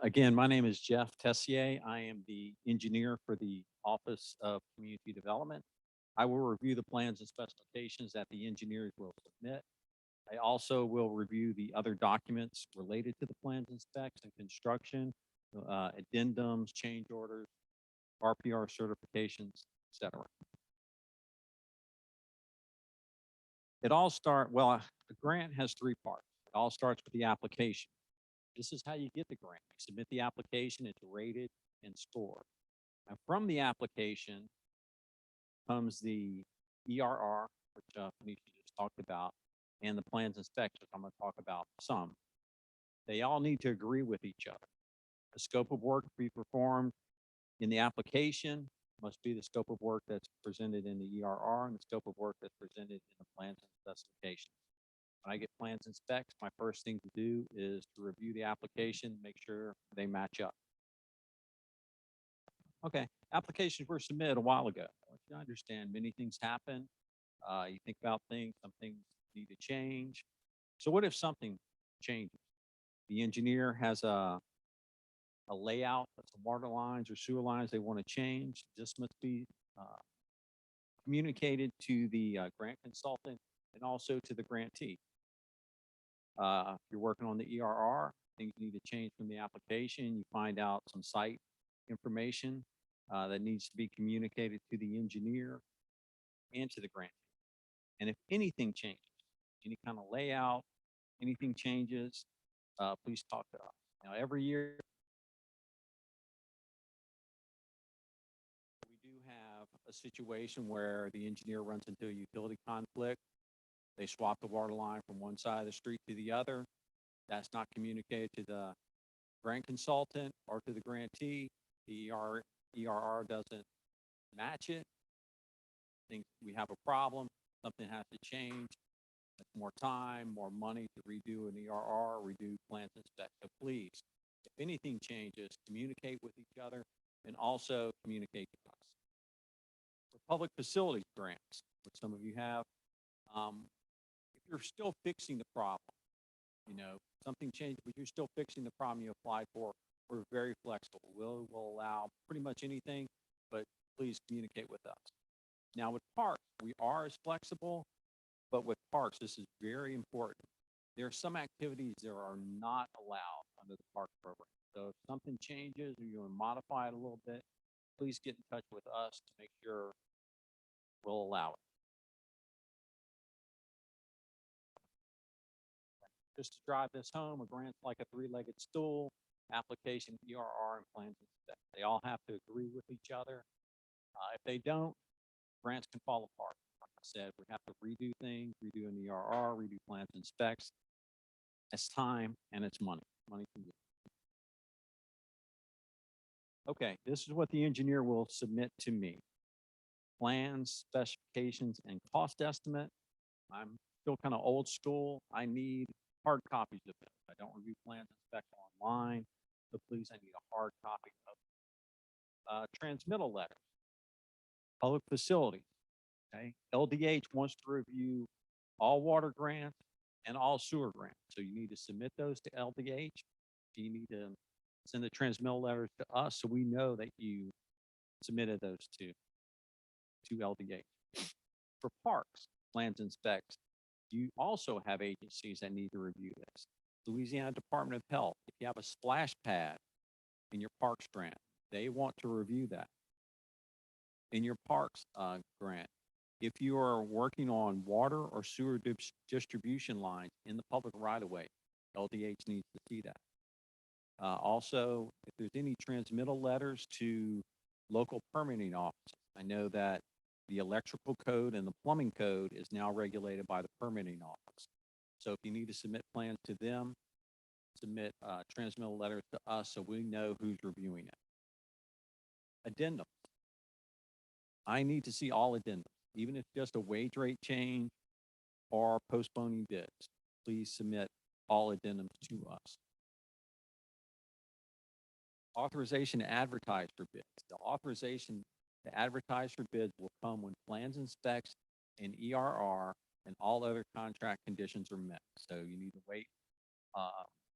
Again, my name is Jeff Tessier. I am the engineer for the Office of Community Development. I will review the plans and specifications that the engineers will submit. I also will review the other documents related to the plans and specs and construction, addendums, change orders, RPR certifications, etc. The grant has three parts. It all starts with the application. This is how you get the grant. You submit the application, it's rated and scored. And from the application comes the ERR, which Felicia just talked about, and the plans and specs, which I'm going to talk about some. They all need to agree with each other. The scope of work to be performed in the application must be the scope of work that's presented in the ERR and the scope of work that's presented in the plans and specifications. When I get plans and specs, my first thing to do is to review the application, make sure they match up. Okay, applications were submitted a while ago. I understand many things happen. You think about things, some things need to change. So what if something changes? The engineer has a layout of some water lines or sewer lines they want to change. This must be communicated to the grant consultant and also to the grantee. If you're working on the ERR, things need to change from the application. You find out some site information that needs to be communicated to the engineer and to the grantee. And if anything changes, any kind of layout, anything changes, please talk to us. Now, every year, we do have a situation where the engineer runs into a utility conflict. They swap the water line from one side of the street to the other. That's not communicated to the grant consultant or to the grantee. The ERR doesn't match it. Think we have a problem, something has to change. That's more time, more money to redo an ERR, redo plans and specs. So please, if anything changes, communicate with each other and also communicate to us. For public facilities grants, which some of you have, if you're still fixing the problem, something changed, but you're still fixing the problem you applied for, we're very flexible. We'll allow pretty much anything, but please communicate with us. Now with parks, we are as flexible, but with parks, this is very important. There are some activities that are not allowed under the park program. So if something changes or you want to modify it a little bit, please get in touch with us to make sure we'll allow it. Just to drive this home, a grant's like a three-legged stool: application, ERR, and plans and specs. They all have to agree with each other. If they don't, grants can fall apart. Like I said, we have to redo things, redo an ERR, redo plans and specs. It's time and it's money. Money can get. Okay, this is what the engineer will submit to me: plans, specifications, and cost estimate. I'm still kind of old school. I need hard copies of it. I don't review plans and specs online, so please, I need a hard copy of transmittal letters. Public facilities, okay? LDH wants to review all water grants and all sewer grants. So you need to submit those to LDH. You need to send the transmittal letters to us so we know that you submitted those to LDH. For parks, plans and specs, you also have agencies that need to review this. Louisiana Department of Health, if you have a splash pad in your parks grant, they want to review that. In your parks grant, if you are working on water or sewer distribution lines in the public right-of-way, LDH needs to see that. Also, if there's any transmittal letters to local permitting offices, I know that the electrical code and the plumbing code is now regulated by the permitting office. So if you need to submit plans to them, submit transmittal letters to us so we know who's reviewing it. Addendums. I need to see all addendums, even if just a wage rate change or postponing bids. Please submit all addendums to us. Authorization to advertise for bids. The authorization to advertise for bids will come when plans and specs and ERR and all other contract conditions are met. So you need to wait. A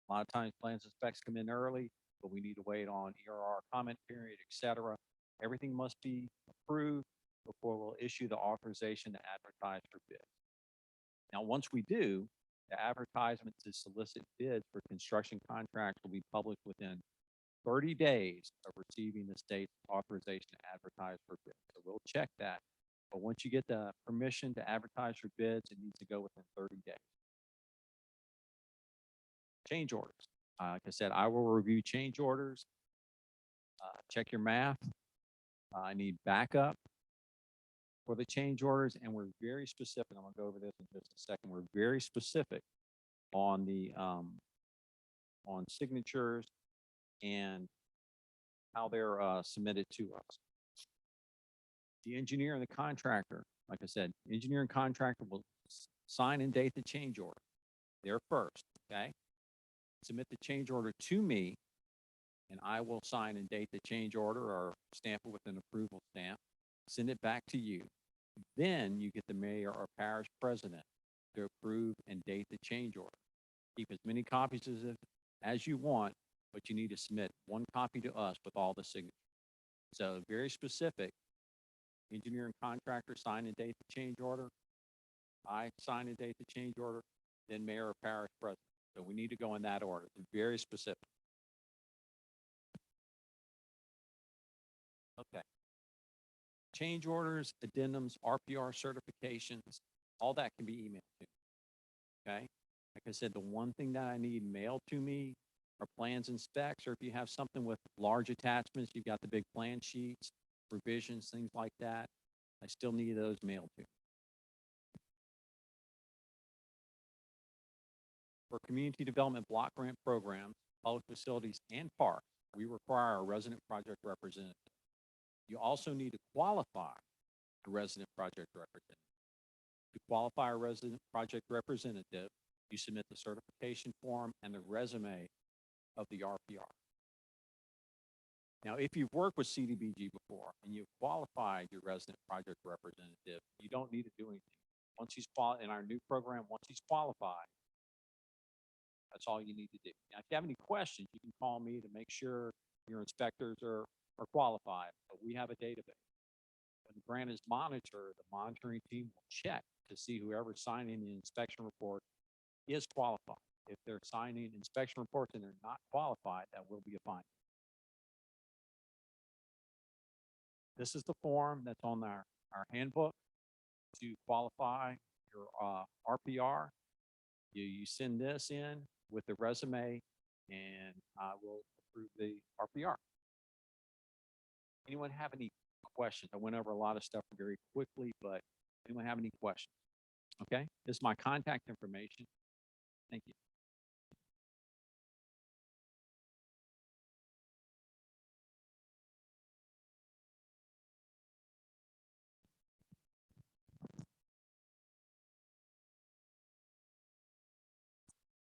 lot of times plans and specs come in early. but we need to wait on ERR comment period, et cetera. Everything must be approved before we'll issue the authorization to advertise for bids. Now, once we do, the advertisement to solicit bids for construction contracts will be published within 30 days of receiving the state's authorization to advertise for bids. So we'll check that. But once you get the permission to advertise for bids, it needs to go within 30 days. Change orders. Like I said, I will review change orders. Check your math. I need backup for the change orders, and we're very specific. I'm gonna go over this in just a second. We're very specific on the on signatures and how they're submitted to us. The engineer and the contractor, like I said, engineer and contractor will sign and date the change order. They're first, okay? Submit the change order to me, and I will sign and date the change order or stamp it with an approval stamp, send it back to you. Then you get the mayor or parish president to approve and date the change order. Keep as many copies as you want, but you need to submit one copy to us with all the signatures. So very specific. Engineer and contractor sign and date the change order. I sign and date the change order, then mayor or parish president. So we need to go in that order. It's very specific. Okay. Change orders, addendums, RPR certifications, all that can be emailed to me. Okay. Like I said, the one thing that I need mailed to me are plans and specs, or if you have something with large attachments, you've got the big plan sheets, revisions, things like that. I still need those mailed to me. For community development block grant programs, public facilities, and parks, we require a resident project representative. You also need to qualify a resident project representative. To qualify a resident project representative, you submit the certification form and the resume of the RPR. Now, if you've worked with CDBG before and you've qualified your resident project representative, you don't need to do anything. Once he's qualified in our new program, once he's qualified, that's all you need to do. Now, if you have any questions, you can call me to make sure your inspectors are qualified, but we have a database. When the grant is monitored, the monitoring team will check to see whoever's signing the inspection report is qualified. If they're signing inspection reports and they're not qualified, that will be a fine. This is the form that's on our handbook to qualify your RPR. You send this in with the resume and I will approve the RPR. Anyone have any questions? I went over a lot of stuff very quickly, but anyone have any questions? Okay, this is my contact information. Thank you.